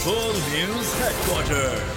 World News Headquarters.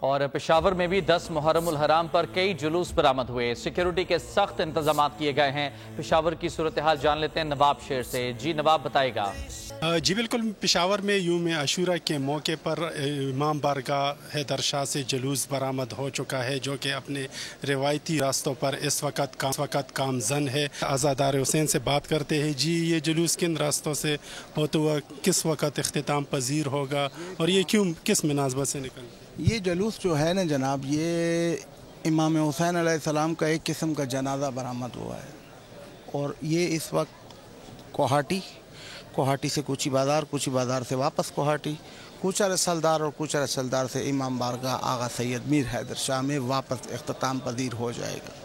اور پشاور میں بھی 10 محرم الحرام پر کئی جلوس برآمد ہوئے. سیکیورٹی کے سخت انتظامات کیے گئے ہیں. پشاور کی صورتحال جان لیتے ہیں نواب شیر سے. جی نواب بتائے گا. جی بالکل، پشاور میں یوم عاشورہ کے موقع پر امام بارگاہ حیدر شاہ سے جلوس برآمد ہو چکا ہے، جو کہ اپنے روایتی راستوں پر اس وقت گامزن ہے. عزادار حسین سے بات کرتے ہیں. جی یہ جلوس کن راستوں سے ہوتا ہوا کس وقت اختتام پذیر ہوگا اور یہ کس مناسبت سے نکل؟ یہ جلوس جو ہے نا جناب، یہ امام حسین علیہ السلام کا ایک قسم کا جنازہ برآمد ہوا ہے، اور یہ اس وقت کوہاٹی سے کوچی بازار سے واپس کوہاٹی، کوچہ رسلدار اور کوچہ رسلدار سے امام بارگاہ آغا سید میر حیدر شاہ میں واپس اختتام پذیر ہو جائے گا.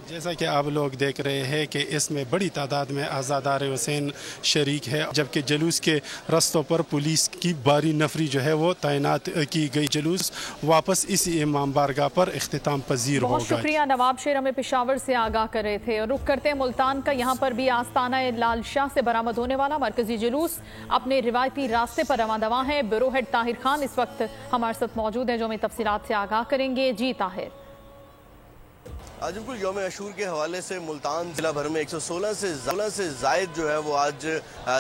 جیسا کہ آپ لوگ دیکھ رہے ہیں کہ اس میں بڑی تعداد میں عزادار حسین شریک ہے، جبکہ جلوس کے رستوں پر پولیس کی باری نفری جو ہے وہ تعینات کی گئی. جلوس واپس اسی امام بارگاہ پر اختتام پذیر ہوگا. بہت شکریہ نواب شیر، ہمیں پشاور سے آگاہ کر رہے تھے. اور رخ کرتے ہیں ملتان کا. یہاں پر بھی آستانہ لال شاہ سے برآمد ہونے والا مرکزی جلوس اپنے روایتی راستے پر رواں دواں ہے. بیورو ہیڈ طاہر خان اس وقت ہمارے ساتھ موجود ہیں جو ہمیں تفصیلات سے آگاہ کریں گے. جی طاہر. آج بالکل یوم عاشور کے حوالے سے ملتان ضلع بھر میں 116 سے زائد جو ہے وہ آج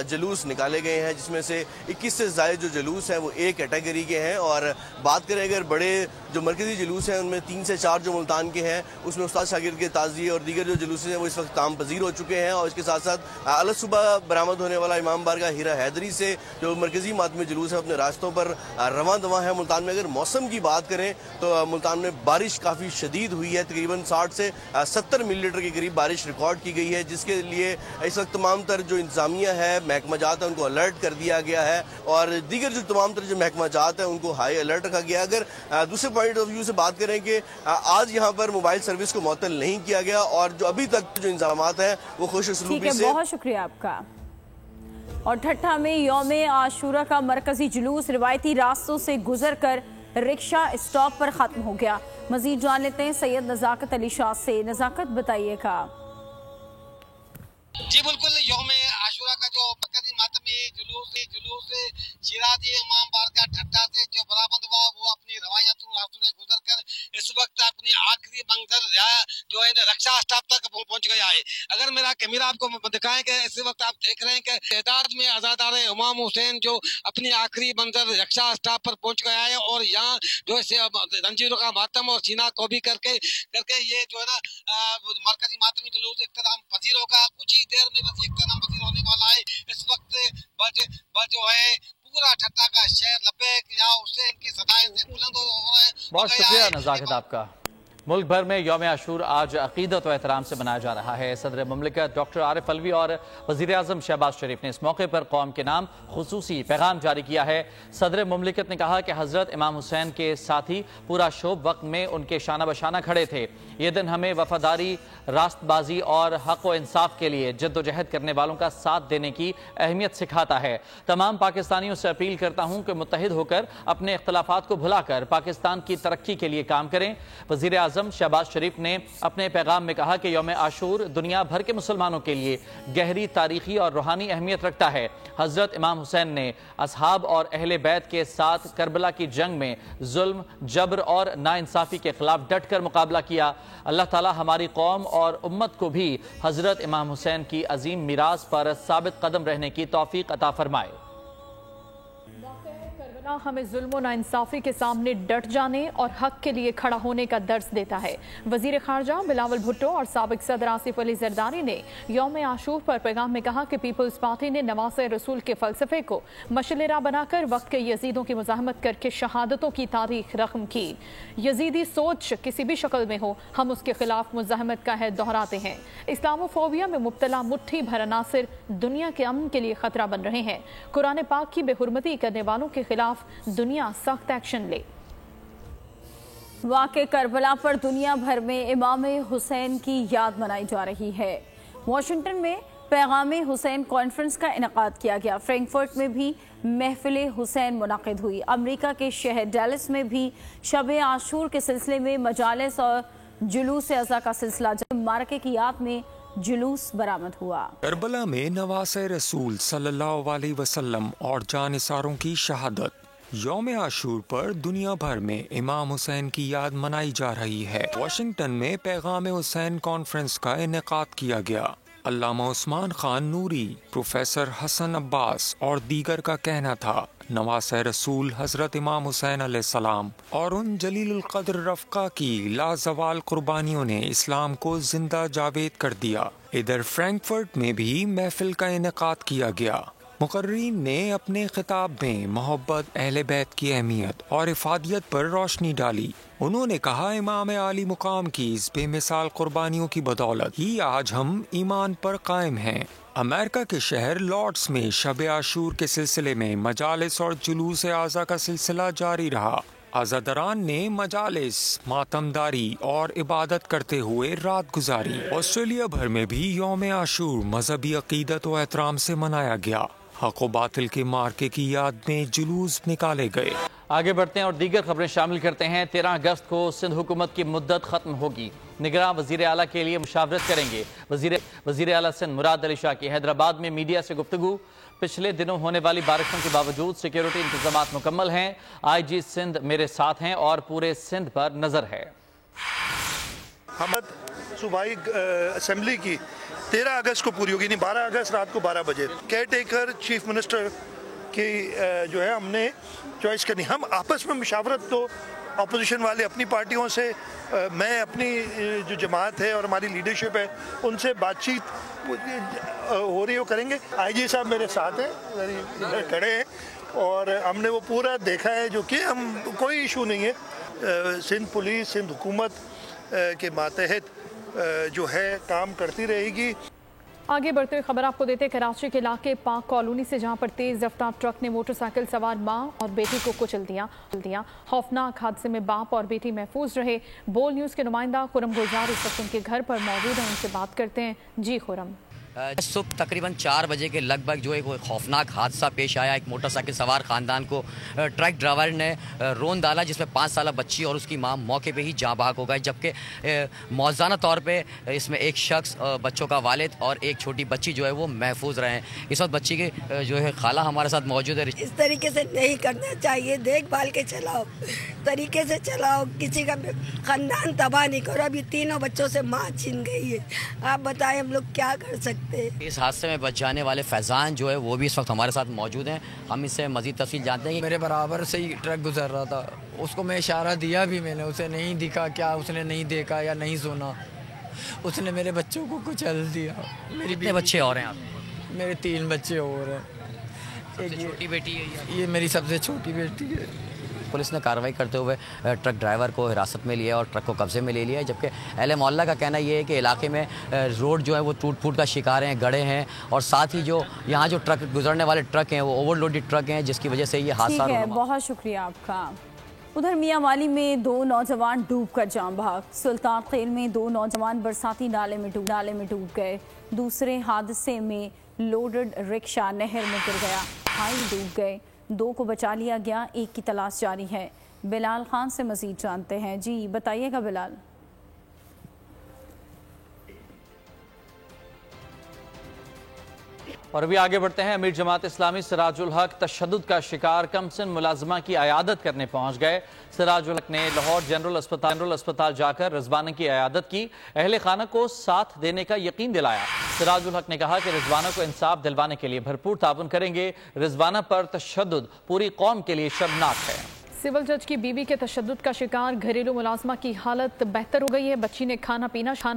جلوس نکالے گئے ہیں، جس میں سے 21 سے زائد جو جلوس ہیں وہ ایک کیٹیگری کے ہیں. اور بات کریں اگر بڑے جو مرکزی جلوس ہیں ان میں 3 سے 4 جو ملتان کے ہیں، اس میں استاد شاگرد کے تعزیے اور دیگر جو جلوس ہیں وہ اس وقت کام پذیر ہو چکے ہیں. اور اس کے ساتھ ساتھ الگ صبح برآمد ہونے والا امام بارگاہ ہیرا حیدری سے جو مرکزی ماتمی جلوس ہے اپنے راستوں پر رواں دواں ہے. ملتان میں اگر موسم کی بات کریں تو ملتان میں بارش کافی شدید ہوئی ہے، تقریباً 60 سے 70 ملی لیٹر کے قریب بارش ریکارڈ کی گئی ہے، جس کے لیے اس وقت تمام تر جو انتظامیہ ہے، محکمہ جات ہے، ان کو الرٹ کر دیا گیا ہے. اور دیگر جو تمام تر جو محکمہ جات ہیں ان کو ہائی الرٹ رکھا گیا. اگر دوسرے پوائنٹ آف ویو سے بات کریں کہ آج یہاں پر موبائل سروس کو معطل نہیں کیا گیا، اور جو ابھی تک جو انتظامات ہیں وہ خوش اسلوبی سے. بہت شکریہ آپ کا. اور ٹھٹھا میں یوم عاشورہ کا مرکزی جلوس روایتی راستوں سے گزر کر رکشہ اسٹاپ پر ختم ہو گیا. مزید جان لیتے ہیں سید نزاکت علی شاہ سے. نزاکت بتائیے گا. جی بالکل، یوم عاشورہ کا جو مرکزی ماتمی جلوس شیراز امام بارگاہ ٹھٹھا سے جو برآمد ہوا وہ اپنی روایتی راستوں سے گزر کر اس وقت اپنی آخری منزل جو ہے رکشہ اسٹاپ تک پہنچ گیا ہے. اگر میرا کیمرہ آپ کو دکھائیں کہ اس وقت آپ دیکھ رہے ہیں کہ تعداد میں عزادار امام حسین جو اپنی آخری منزل رکشہ اسٹاپ پر پہنچ گیا ہے، اور یہاں جو ہے زنجیروں کا ماتم اور سینہ کو بھی کر کے یہ جو ہے نا مرکزی ماتمی جلوس اختتام پذیر ہوگا. کچھ ہی دیر میں بس اختتام پذیر ہونے والا ہے. اس وقت جو ہے پورا ٹھٹھا کا شہر لبیک یا حسین کی صدائیں سے بلند ہو رہا ہے. بہت شکریہ نزاکت آپ کا. ملک بھر میں یوم عاشور آج عقیدت و احترام سے منایا جا رہا ہے. صدر مملکت ڈاکٹر عارف علوی اور وزیر اعظم شہباز شریف نے اس موقع پر قوم کے نام خصوصی پیغام جاری کیا ہے. صدر مملکت نے کہا کہ حضرت امام حسین کے ساتھی پورا شوب وقت میں ان کے شانہ بشانہ کھڑے تھے. یہ دن ہمیں وفاداری، راست بازی اور حق و انصاف کے لیے جد و جہد کرنے والوں کا ساتھ دینے کی اہمیت سکھاتا ہے. تمام پاکستانیوں سے اپیل کرتا ہوں کہ متحد ہو کر اپنے اختلافات کو بھلا کر پاکستان کی ترقی کے لیے کام کریں. وزیر اعظم شہباز شریف نے اپنے پیغام میں کہا کہ یوم عاشور دنیا بھر کے مسلمانوں کے لیے گہری تاریخی اور روحانی اہمیت رکھتا ہے. حضرت امام حسین نے اصحاب اور اہل بیت کے ساتھ کربلا کی جنگ میں ظلم، جبر اور ناانصافی کے خلاف ڈٹ کر مقابلہ کیا. اللہ تعالی ہماری قوم اور امت کو بھی حضرت امام حسین کی عظیم میراث پر ثابت قدم رہنے کی توفیق عطا فرمائے. ہمیں ظلم و ناانصافی کے سامنے ڈٹ جانے اور حق کے لیے کھڑا ہونے کا درس دیتا ہے. وزیر خارجہ بلاول بھٹو اور سابق صدر آصف علی زرداری نے یوم عاشور پر پیغام میں کہا کہ پیپلز پارٹی نے نواسہ رسول کے فلسفے کو مشعل راہ بنا کر وقت کے یزیدوں کی مزاحمت کر کے شہادتوں کی تاریخ رقم کی. یزیدی سوچ کسی بھی شکل میں ہو، ہم اس کے خلاف مزاحمت کا عہد دہراتے ہیں. اسلاموفوبیا میں مبتلا مٹھی بھر عناصر دنیا کے امن کے لیے خطرہ بن رہے ہیں. قرآن پاک کی بے حرمتی کرنے والوں کے خلاف دنیا سخت ایکشن لے. واقع کربلا پر دنیا بھر میں امام حسین کی یاد منائی جا رہی ہے. واشنگٹن میں پیغام حسین کانفرنس کا انعقاد کیا گیا. فرینکفرٹ میں بھی محفل حسین منعقد ہوئی. امریکہ کے شہر ڈیلس میں بھی شب عاشور کے سلسلے میں مجالس اور جلوس اضحیٰ کا سلسلہ جب مارکے کی یاد میں جلوس برآمد ہوا. کربلا میں نواسہ رسول صلی اللہ علیہ وسلم اور جانثاروں کی شہادت. یوم عاشور پر دنیا بھر میں امام حسین کی یاد منائی جا رہی ہے۔ واشنگٹن میں پیغام حسین کانفرنس کا انعقاد کیا گیا۔ علامہ عثمان خان نوری، پروفیسر حسن عباس اور دیگر کا کہنا تھا نواسۂ رسول حضرت امام حسین علیہ السلام اور ان جلیل القدر رفقا کی لازوال قربانیوں نے اسلام کو زندہ جاوید کر دیا۔ ادھر فرینکفرٹ میں بھی محفل کا انعقاد کیا گیا۔ مقررین نے اپنے خطاب میں محبت، اہل بیت کی اہمیت اور افادیت پر روشنی ڈالی۔ انہوں نے کہا امام عالی مقام کی اس بے مثال قربانیوں کی بدولت ہی آج ہم ایمان پر قائم ہیں۔ امریکہ کے شہر لارڈس میں شب عاشور کے سلسلے میں مجالس اور جلوس اعزا کا سلسلہ جاری رہا۔ عزاداران نے مجالس، ماتمداری اور عبادت کرتے ہوئے رات گزاری۔ آسٹریلیا بھر میں بھی یوم عاشور مذہبی عقیدت و احترام سے منایا گیا۔ حق و باطل کے معرکے کی یاد میں جلوس نکالے گئے۔ آگے بڑھتے ہیں اور دیگر خبریں شامل کرتے ہیں۔ 13 اگست کو سندھ حکومت کی مدت ختم ہوگی۔ نگراں وزیر اعلیٰ کے لیے مشاورت کریں گے۔ وزیر اعلیٰ سندھ مراد علی شاہ کی حیدرآباد میں میڈیا سے گفتگو۔ پچھلے دنوں ہونے والی بارشوں کے باوجود سیکیورٹی انتظامات مکمل ہیں۔ آئی جی سندھ میرے ساتھ ہیں اور پورے سندھ پر نظر ہے۔ حمد صوبائی اسمبلی کی 13 اگست کو پوری ہوگی، نہیں 12 اگست رات کو 12 بجے۔ کیئر ٹیکر چیف منسٹر کی جو ہے ہم نے چوائس کرنی۔ ہم آپس میں مشاورت تو اپوزیشن والے اپنی پارٹیوں سے، میں اپنی جو جماعت ہے اور ہماری لیڈرشپ ہے ان سے بات چیت ہو رہی ہو کریں گے۔ آئی جی صاحب میرے ساتھ ہیں، کھڑے ہیں، اور ہم نے وہ پورا دیکھا ہے جو کہ ہم کوئی ایشو نہیں ہے۔ سندھ پولیس، سندھ حکومت کے ماتحت جو ہے کام کرتی رہے گی۔ آگے بڑھتے ہوئے خبر آپ کو دیتے کراچی کے علاقے پاک کالونی سے جہاں پر تیز رفتار ٹرک نے موٹر سائیکل سوار ماں اور بیٹی کو کچل دیا۔ خوفناک حادثے میں باپ اور بیٹی محفوظ رہے۔ بول نیوز کے نمائندہ خرم گلزار اس وقت ان کے گھر پر موجود ہیں، ان سے بات کرتے ہیں۔ جی خرم۔ صبح تقریباً 4 بجے کے لگ بھگ جو ایک خوفناک حادثہ پیش آیا۔ ایک موٹر سائیکل سوار خاندان کو ٹرک ڈرائیور نے رون ڈالا جس میں 5 سالہ بچی اور اس کی ماں موقع پہ ہی جاں بحق ہو گئے، جبکہ موزانہ طور پہ اس میں ایک شخص، بچوں کا والد اور ایک چھوٹی بچی جو ہے وہ محفوظ رہے ہیں۔ اس وقت بچی کے جو ہے خالہ ہمارے ساتھ موجود ہے۔ اس طریقے سے نہیں کرنا چاہیے، دیکھ بھال کے چلاؤ، طریقے سے چلاؤ، کسی کا خاندان تباہ نہیں کرو۔ ابھی تینوں بچوں سے ماں چھین گئی ہے، آپ بتائیں ہم لوگ کیا کر سکتے۔ اس حادثے میں بچ جانے والے فیضان جو ہے وہ بھی اس وقت ہمارے ساتھ موجود ہیں، ہم اس سے مزید تفصیل جانتے ہیں۔ میرے برابر سے ہی ٹرک گزر رہا تھا، اس کو میں اشارہ دیا بھی، میں نے اسے نہیں دکھا، کیا اس نے نہیں دیکھا یا نہیں سنا، اس نے میرے بچوں کو کچل دیا۔ کتنے بچے اور ہیں آپ؟ میرے 3 بچے اور ہیں۔ ایک چھوٹی بیٹی ہے؟ یہ میری سب سے چھوٹی بیٹی ہے۔ پولیس نے کارروائی کرتے ہوئے ٹرک ڈرائیور کو حراست میں لیا اور ٹرک کو قبضے میں لے لیا ہے، جبکہ اہل محلہ کا کہنا یہ ہے کہ علاقے میں روڈ جو ہے وہ ٹوٹ پھوٹ کا شکار ہیں، گڑھے ہیں، اور ساتھ ہی جو یہاں جو ٹرک گزرنے والے ٹرک ہیں وہ اوور لوڈڈ ٹرک ہیں، جس کی وجہ سے یہ حادثہ ہے۔ بہت شکریہ آپ کا۔ ادھر میاں والی میں 2 نوجوان ڈوب کر جاں بحق۔ سلطان خیل میں 2 نوجوان برساتی نالے میں ڈوب گئے۔ دوسرے حادثے میں لوڈڈ رکشہ نہر میں گر گیا، بھائی ڈوب گئے، 2 کو بچا لیا گیا، 1 کی تلاش جاری ہے۔ بلال خان سے مزید جانتے ہیں۔ جی بتائیے گا بلال۔ اور ابھی آگے بڑھتے ہیں۔ امیر جماعت اسلامی سراج الحق تشدد کا شکار کمسن ملازمہ کی عیادت کرنے پہنچ گئے۔ سراج الحق نے لاہور جنرل اسپتال جا کر رضوانہ کی عیادت کی، اہل خانہ کو ساتھ دینے کا یقین دلایا۔ سراج الحق نے کہا کہ رضوانہ کو انصاف دلوانے کے لیے بھرپور تعاون کریں گے۔ رضوانہ پر تشدد پوری قوم کے لیے شرمناک ہے۔ سول جج کی بیوی کے تشدد کا شکار گھریلو ملازمہ کی حالت بہتر ہو گئی ہے۔ بچی نے کھانا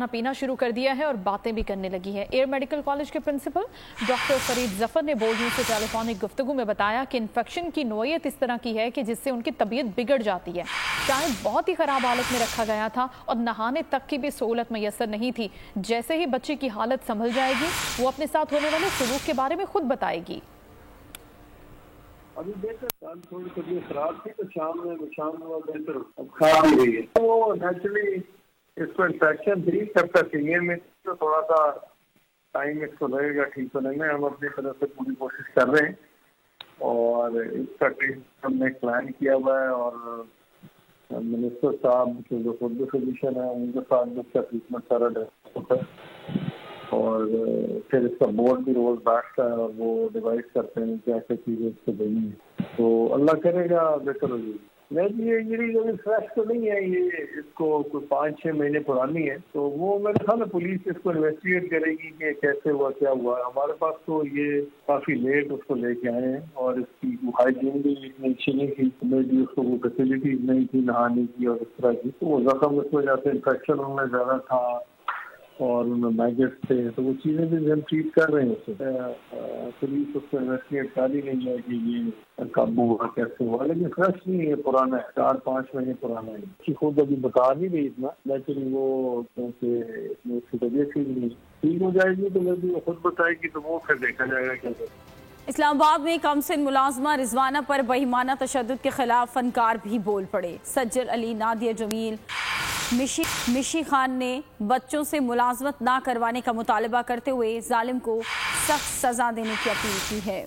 پینا شروع کر دیا ہے اور باتیں بھی کرنے لگی ہے۔ ایئر میڈیکل کالج کے پرنسپل ڈاکٹر فرید ظفر نے بول نیوز سے ٹیلی فونک گفتگو میں بتایا کہ انفیکشن کی نوعیت اس طرح کی ہے کہ جس سے ان کی طبیعت بگڑ جاتی ہے۔ شاید بہت ہی خراب حالت میں رکھا گیا تھا اور نہانے تک کی بھی سہولت میسر نہیں تھی۔ جیسے ہی بچی کی حالت سنبھل جائے گی وہ اپنے ساتھ ہونے والے سلوک کے بارے میں خود بتائے گی۔ ابھی بہتر تھوڑی طبیعت خراب تھی تو شام میں بہتر اب کھا بھی رہی ہے۔ وہ نیچرلی اس کو انفیکشن تھی، تب تک یہ میں تو تھوڑا سا ٹائم اس کو لگے گا ٹھیک ہونے میں۔ ہم اپنی طرف سے پوری کوشش کر رہے ہیں اور اس کا ٹریٹمنٹ ہم نے پلان کیا ہوا ہے اور منسٹر صاحب جو خود فزیشین ہیں ان کے ساتھ اس کا ٹریٹمنٹ سارا ہوتا ہے۔ اور پھر اس کا بورڈ بھی روز بیٹھتا ہے اور وہ ڈیوائز کرتے ہیں کیا کیا چیزیں اس کو دینی ہے. تو اللہ کرے گا بہتر ہو جائے. نہیں یہ انجری ابھی فریش تو نہیں ہے, یہ اس کو کوئی 5-6 مہینے پرانی ہے. تو وہ میرے خیال میں پولیس اس کو انویسٹیگیٹ کرے گی کہ کیسے ہوا کیا ہوا. ہمارے پاس تو یہ کافی لیٹ اس کو لے کے آئے ہیں اور اس کی ہائیجین بھی اتنی اچھی نہیں تھی, میں بھی اس کو کوئی فیسلٹیز نہیں تھی نہانے کی اور اس طرح کی. تو وہ زخم اس وجہ سے انفیکشن ان میں زیادہ تھا اور ان میں میگٹس تھے, تو وہ چیزیں بھی ہم ٹریٹ کر رہے ہیں. اسے پولیس اس کو انویسٹیگیٹ کر ہی نہیں ہے کہ یہ قابو ہوا کیسے ہوا, لیکن فریش نہیں ہے, پرانا ہے, 4-5 مہینے پرانا ہے. کہ خود ابھی بتا نہیں رہی اتنا, لیکن وہ کیونکہ اس کی طبیعت ہی ٹھیک ہو جائے گی تو میں بھی خود بتائے گی تو وہ پھر دیکھا جائے گا کیا کرے. اسلام آباد میں کم سن ملازمہ رضوانہ پر بہیمانہ تشدد کے خلاف فنکار بھی بول پڑے. سجل علی, نادیہ جمیل, مشی خان نے بچوں سے ملازمت نہ کروانے کا مطالبہ کرتے ہوئے ظالم کو سخت سزا دینے کی اپیل کی ہے.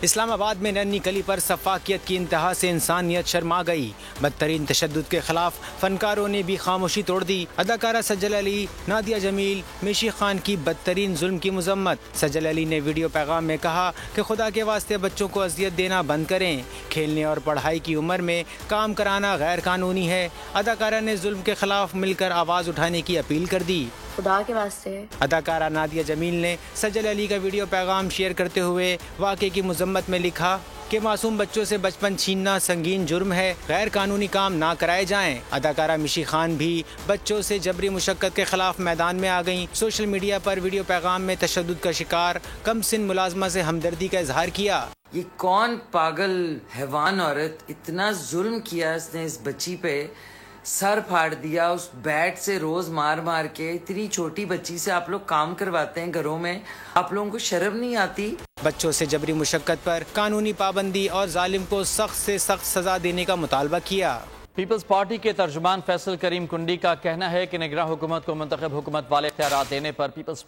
اسلام آباد میں ننھی کلی پر سفاکیت کی انتہا سے انسانیت شرما گئی. بدترین تشدد کے خلاف فنکاروں نے بھی خاموشی توڑ دی. اداکارہ سجل علی, نادیہ جمیل, مشی خان کی بدترین ظلم کی مذمت. سجل علی نے ویڈیو پیغام میں کہا کہ خدا کے واسطے بچوں کو اذیت دینا بند کریں. کھیلنے اور پڑھائی کی عمر میں کام کرانا غیر قانونی ہے. اداکارہ نے ظلم کے خلاف مل کر آواز اٹھانے کی اپیل کر دی. خدا کے واسطے. اداکارہ نادیہ جمیل نے سجل علی کا ویڈیو پیغام شیئر کرتے ہوئے واقعے کی مذمت میں لکھا کہ معصوم بچوں سے بچپن چھیننا سنگین جرم ہے, غیر قانونی کام نہ کرائے جائیں. اداکارہ مشی خان بھی بچوں سے جبری مشقت کے خلاف میدان میں آ گئیں. سوشل میڈیا پر ویڈیو پیغام میں تشدد کا شکار کم سن ملازمہ سے ہمدردی کا اظہار کیا. یہ کون پاگل حیوان عورت اتنا ظلم کیا, اس نے اس بچی پہ سر پھاڑ دیا, اس بیٹ سے روز مار مار کے. اتنی چھوٹی بچی سے آپ لوگ کام کرواتے ہیں گھروں میں, آپ لوگوں کو شرم نہیں آتی؟ بچوں سے جبری مشقت پر قانونی پابندی اور ظالم کو سخت سے سخت سزا دینے کا مطالبہ کیا. پیپلز پارٹی کے ترجمان فیصل کریم کنڈی کا کہنا ہے کہ نگراں حکومت کو منتخب حکومت والے اختیارات دینے پر پیپلز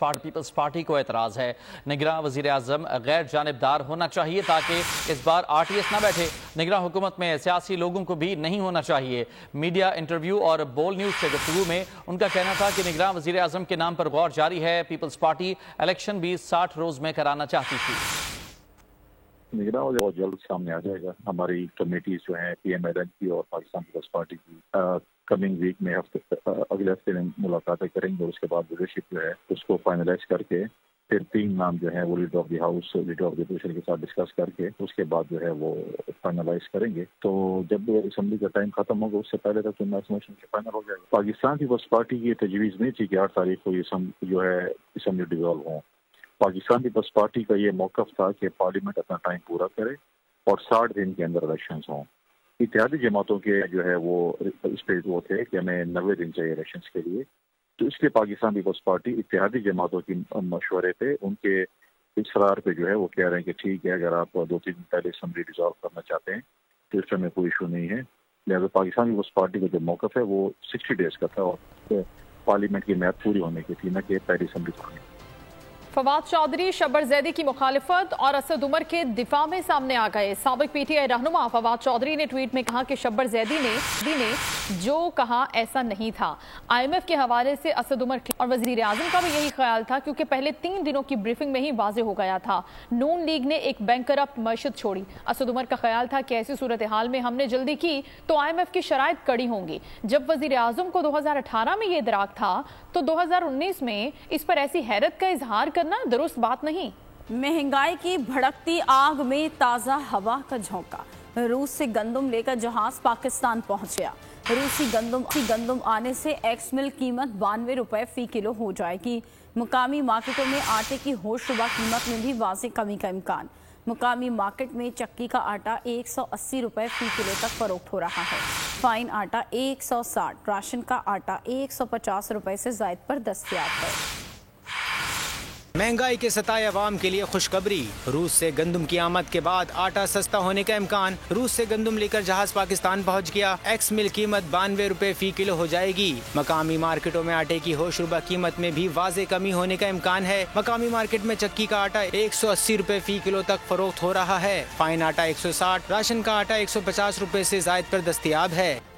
پارٹی کو اعتراض ہے. نگراں وزیر اعظم غیر جانبدار ہونا چاہیے تاکہ اس بار RTS نہ بیٹھے. نگراں حکومت میں سیاسی لوگوں کو بھی نہیں ہونا چاہیے. میڈیا انٹرویو اور بول نیوز سے گفتگو میں ان کا کہنا تھا کہ نگراں وزیر اعظم کے نام پر غور جاری ہے. پیپلز پارٹی الیکشن بھی 60 روز میں کرانا چاہتی تھی. نگراں بہت جلد سامنے آ جائے گا. ہماری کمیٹیز جو ہیں PMLN کی اور پاکستان پیپلز پارٹی کی کمنگ ویک میں اگلے ہفتے میں ملاقاتیں کریں گے, اور اس کے بعد لیڈرشپ جو ہے اس کو فائنلائز کر کے پھر 3 نام جو ہیں وہ leader of the house, leader of the opposition کے ساتھ ڈسکس کر کے اس کے بعد جو ہے وہ فائنلائز کریں گے. تو جب اسمبلی کا ٹائم ختم ہوگا اس سے پہلے تک فائنل ہو جائے گا. پاکستان پیپلز پارٹی کی تجویز نہیں تھی کہ 8 تاریخ کو یہ جو ہے اسمبلی ڈیزالو ہوں. پاکستان پیپلز پارٹی کا یہ موقف تھا کہ پارلیمنٹ اپنا ٹائم پورا کرے اور 60 دن کے اندر الیکشنز ہوں. اتحادی جماعتوں کے جو ہے وہ اس پہ وہ تھے کہ ہمیں 90 دن چاہیے الیکشنز کے لیے. تو اس لیے پاکستان پیپلز پارٹی اتحادی جماعتوں کی مشورے پہ, ان کے اصرار پہ جو ہے وہ کہہ رہے ہیں کہ ٹھیک ہے, اگر آپ 2-3 دن پہلے اسمبلی ڈیزالو کرنا چاہتے ہیں تو اس میں کوئی ایشو نہیں ہے. لہٰذا پاکستان پیپلز پارٹی کا جو موقف ہے وہ 60 ڈیز کا تھا اور پارلیمنٹ کی میعاد پوری ہونے کی تھی, نہ کہ پہلی اسمبلی ہونے کی. فواد چودھری شبر زیدی کی مخالفت اور اسد عمر کے دفاع میں سامنے آ گئے. سابق PTI رہنما فواد چودھری نے ٹویٹ میں کہا کہ شبر زیدی نے جو کہا ایسا نہیں تھا. IMF کے حوالے سے اسد عمر اور وزیر اعظم کا بھی یہی خیال تھا, کیونکہ پہلے 3 دنوں کی بریفنگ میں ہی واضح ہو گیا تھا نون لیگ نے ایک بینکرپٹ معیشت چھوڑی. اسد عمر کا خیال تھا کہ ایسی صورتحال میں ہم نے جلدی کی تو IMF کی شرائط کڑی ہوں گی. جب وزیر اعظم کو 2018 میں یہ ادراک تھا تو 2019 میں اس پر ایسی حیرت کا اظہار کرنا درست بات نہیں. مہنگائی کی بھڑکتی آگ میں تازہ ہوا کا جھونکا. روس سے گندم لے کر جہاز پاکستان پہنچ گیا. روسی گندم آنے سے ایکس مل قیمت 92 روپے فی کلو ہو جائے گی. مقامی مارکیٹوں میں آٹے کی ہوش ربا قیمت میں بھی واضح کمی کا امکان. مقامی مارکیٹ میں چکی کا آٹا 180 روپے فی کلو تک فروخت ہو رہا ہے. فائن آٹا 160, راشن کا آٹا 150 روپے سے زائد پر دستیاب ہے. مہنگائی کے ستائے عوام کے لیے خوشخبری. روس سے گندم کی آمد کے بعد آٹا سستا ہونے کا امکان. روس سے گندم لے کر جہاز پاکستان پہنچ گیا. ایکس مل قیمت 92 روپے فی کلو ہو جائے گی. مقامی مارکیٹوں میں آٹے کی ہوش ربا قیمت میں بھی واضح کمی ہونے کا امکان ہے. مقامی مارکیٹ میں چکی کا آٹا 180 روپے فی کلو تک فروخت ہو رہا ہے. فائن آٹا 160, راشن کا آٹا 150 روپے سے زائد پر دستیاب ہے.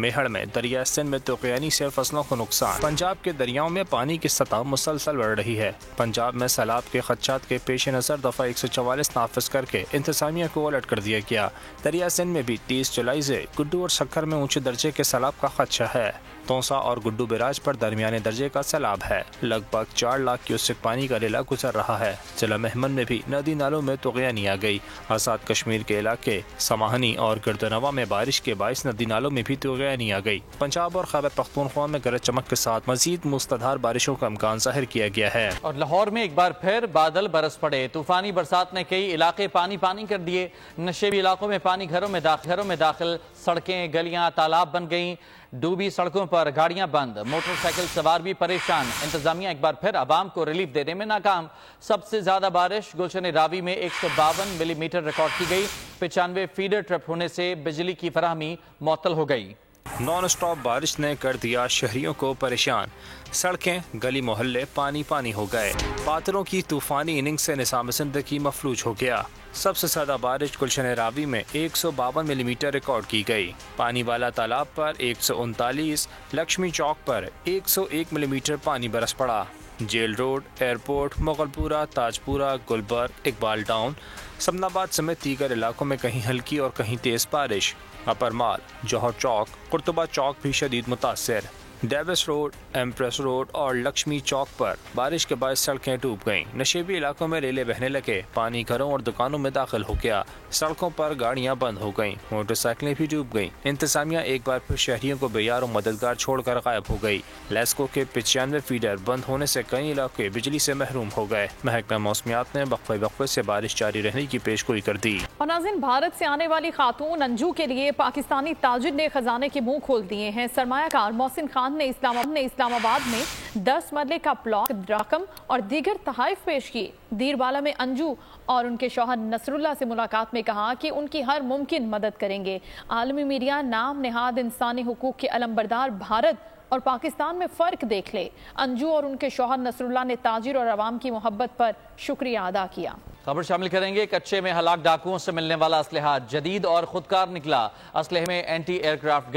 میہڑ میں دریا سندھ میں طوفانی سے فصلوں کو نقصان۔ پنجاب کے دریاؤں میں پانی کی سطح مسلسل بڑھ رہی ہے۔ پنجاب میں سیلاب کے خدشات کے پیش نظر دفعہ 144 نافذ کر کے انتظامیہ کو الرٹ کر دیا گیا۔ دریا سندھ میں بھی 30 جولائی سے گڈو اور سکھر میں اونچے درجے کے سیلاب کا خدشہ ہے۔ تونسا اور گڈو بیراج پر درمیانے درجے کا سیلاب ہے۔ لگ بھگ 4 لاکھ کیوسک پانی کا ریلا گزر رہا ہے۔ ضلع مہمند میں بھی ندی نالوں میں طغیانی آ گئی۔ آزاد کشمیر کے علاقے سماہنی اور گردنوا میں بارش کے باعث ندی نالوں میں بھی طغیانی آ گئی۔ پنجاب اور خیبر پختونخوا میں گرج چمک کے ساتھ مزید مستدار بارشوں کا امکان ظاہر کیا گیا ہے۔ اور لاہور میں ایک بار پھر بادل برس پڑے۔ طوفانی برسات نے کئی علاقے پانی کر دیے۔ نشیبی علاقوں میں پانی گھروں میں داخل، سڑکیں گلیاں تالاب بن گئیں۔ ڈوبی سڑکوں پر گاڑیاں بند، موٹر سائیکل سوار بھی پریشان۔ انتظامیہ ایک بار پھر عوام کو ریلیف دینے میں ناکام۔ سب سے زیادہ بارش گلشن راوی میں 152 ملی میٹر ریکارڈ کی گئی۔ 95 فیڈر ٹرپ ہونے سے بجلی کی فراہمی معطل ہو گئی۔ نان اسٹاپ بارش نے کر دیا شہریوں کو پریشان۔ سڑکیں گلی محلے پانی ہو گئے۔ بادلوں کی طوفانی اننگ سے نظام زندگی مفلوج ہو گیا۔ سب سے زیادہ بارش گلشن راوی میں 152 ملی میٹر ریکارڈ کی گئی۔ پانی والا تالاب پر 139، لکشمی چوک پر 101 ملی میٹر پانی برس پڑا۔ جیل روڈ، ایئرپورٹ، مغل پورہ، تاج پورہ، گلبرگ، اقبال ٹاؤن، سمن آباد سمیت دیگر علاقوں میں کہیں ہلکی اور کہیں تیز بارش۔ اپر مال، جوہر چوک، قرطبہ چوک بھی شدید متاثر۔ ڈیوس روڈ، ایمپریس روڈ اور لکشمی چوک پر بارش کے باعث سڑکیں ڈوب گئیں۔ نشیبی علاقوں میں ریلے بہنے لگے۔ پانی گھروں اور دکانوں میں داخل ہو گیا۔ سڑکوں پر گاڑیاں بند ہو گئیں۔ موٹر سائیکلیں بھی ڈوب گئیں۔ انتظامیہ ایک بار پھر شہریوں کو بیار و مددگار چھوڑ کر غائب ہو گئی۔ لیسکو کے 95 فیڈر بند ہونے سے کئی علاقے بجلی سے محروم ہو گئے۔ محکمہ موسمیات نے وقفے سے بارش جاری رہنے کی پیشگوئی کر دی۔ اور ناظرین، بھارت سے آنے والی خاتون انجو کے لیے پاکستانی تاجر نے خزانے کے منہ کھول دیے ہیں۔ سرمایہ کار محسن خان نے اسلام آباد میں 10 مرلے کا پلاٹ، رقم اور دیگر تحائف پیش کیے۔ دیر بالا میں انجو اور ان کے شوہر نصر اللہ سے ملاقات میں کہا کہ ان کی ہر ممکن مدد کریں گے۔ عالمی میڈیا نام نہاد انسانی حقوق کے علمبردار بھارت اور پاکستان میں فرق دیکھ لے۔ انجو اور ان کے شوہر نصر اللہ نے تاجر اور عوام کی محبت پر شکریہ ادا کیا۔ خبر شامل کریں گے۔ کچے میں ہلاک ڈاکوؤں سے ملنے والا اسلحہ جدید اور خودکار نکلا۔ اسلحے میں anti aircraft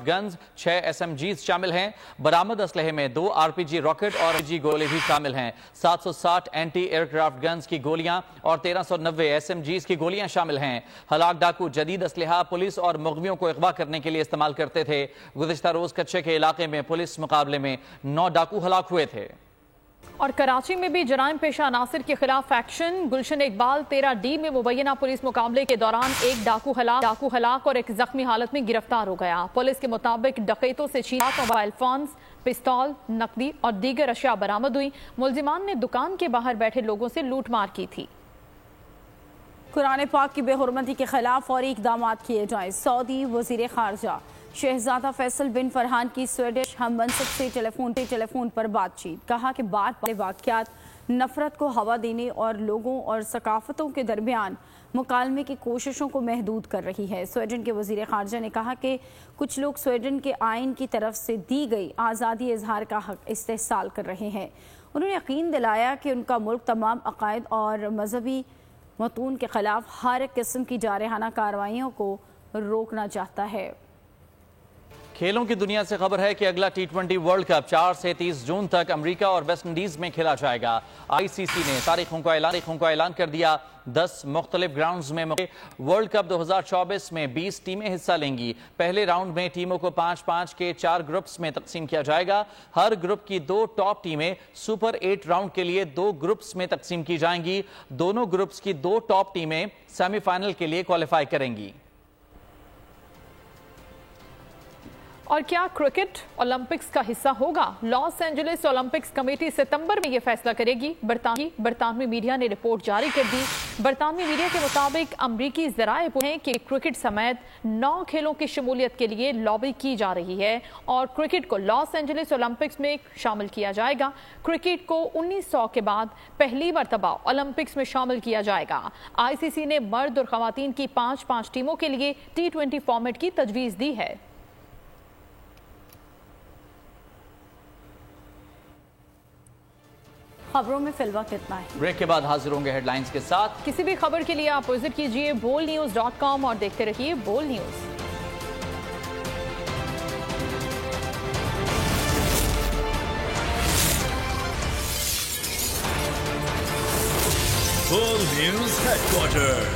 guns 6 SMGs شامل ہیں۔ برآمد اسلحے میں 2 RPG راکٹ اور RPG گولے بھی شامل ہیں۔ 760 اینٹی ایئر کرافٹ گنز کی گولیاں اور 1390 SMGs کی گولیاں شامل ہیں۔ ہلاک ڈاکو جدید اسلحہ پولیس اور مغویوں کو اغوا کرنے کے لیے استعمال کرتے تھے۔ گزشتہ روز کچے کے علاقے میں پولیس مقابلے میں 9 ڈاکو ہلاک ہوئے تھے۔ اور کراچی میں بھی جرائم پیشہ عناصر کے خلاف ایکشن۔ گلشن اقبال 13D میں مبینہ پولیس مقابلے کے دوران ایک ڈاکو ہلاک اور ایک زخمی حالت میں گرفتار ہو گیا۔ پولیس کے مطابق ڈکیتوں سے 6 موبائل فونز، پستول، نقدی اور دیگر اشیاء برآمد ہوئی۔ ملزمان نے دکان کے باہر بیٹھے لوگوں سے لوٹ مار کی تھی۔ قرآن پاک کی بے حرمتی کے خلاف فوری اقدامات کیے جائیں۔ سعودی وزیر خارجہ شہزادہ فیصل بن فرحان کی سویڈش ہم منصب سے ٹیلی فون پر بات چیت۔ کہا کہ بات واقعات نفرت کو ہوا دینے اور لوگوں اور ثقافتوں کے درمیان مکالمے کی کوششوں کو محدود کر رہی ہے۔ سویڈن کے وزیر خارجہ نے کہا کہ کچھ لوگ سویڈن کے آئین کی طرف سے دی گئی آزادی اظہار کا حق استحصال کر رہے ہیں۔ انہوں نے یقین دلایا کہ ان کا ملک تمام عقائد اور مذہبی متون کے خلاف ہر قسم کی جارحانہ کارروائیوں کو روکنا چاہتا ہے۔ کھیلوں کی دنیا سے خبر ہے کہ اگلا T20 ورلڈ کپ 4 سے 30 جون تک امریکہ اور ویسٹ انڈیز میں کھیلا جائے گا۔ ICC نے تاریخوں کا اعلان کر دیا۔ 10 مختلف گراؤنڈز میں ورلڈ کپ 2024 میں 20 ٹیمیں حصہ لیں گی۔ پہلے راؤنڈ میں ٹیموں کو 5-5 کے 4 گروپس میں تقسیم کیا جائے گا۔ ہر گروپ کی 2 ٹاپ ٹیمیں سپر 8 راؤنڈ کے لیے 2 گروپس میں تقسیم کی جائیں گی۔ دونوں گروپس کی 2 ٹاپ ٹیمیں سیمی فائنل کے لیے کوالیفائی کریں گی۔ اور کیا کرکٹ اولمپکس کا حصہ ہوگا؟ لاس اینجلس اولمپکس کمیٹی ستمبر میں یہ فیصلہ کرے گی۔ برطانوی میڈیا نے رپورٹ جاری کر دی۔ برطانوی میڈیا کے مطابق امریکی ذرائع ہیں کہ کرکٹ سمیت 9 کھیلوں کی شمولیت کے لیے لابی کی جا رہی ہے اور کرکٹ کو لاس اینجلس اولمپکس میں شامل کیا جائے گا۔ کرکٹ کو 1900 کے بعد پہلی مرتبہ اولمپکس میں شامل کیا جائے گا۔ ICC نے مرد اور خواتین کی 5-5 ٹیموں کے لیے T20 فارمیٹ کی تجویز دی ہے۔ خبروں میں فی الوقت اتنا ہے۔ بریک کے بعد حاضر ہوں گے ہیڈ لائنز کے ساتھ۔ کسی بھی خبر کے لیے آپ وزٹ کیجئے bolnews.com اور دیکھتے رہیے بول نیوز۔ Bull News Headquarters.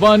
1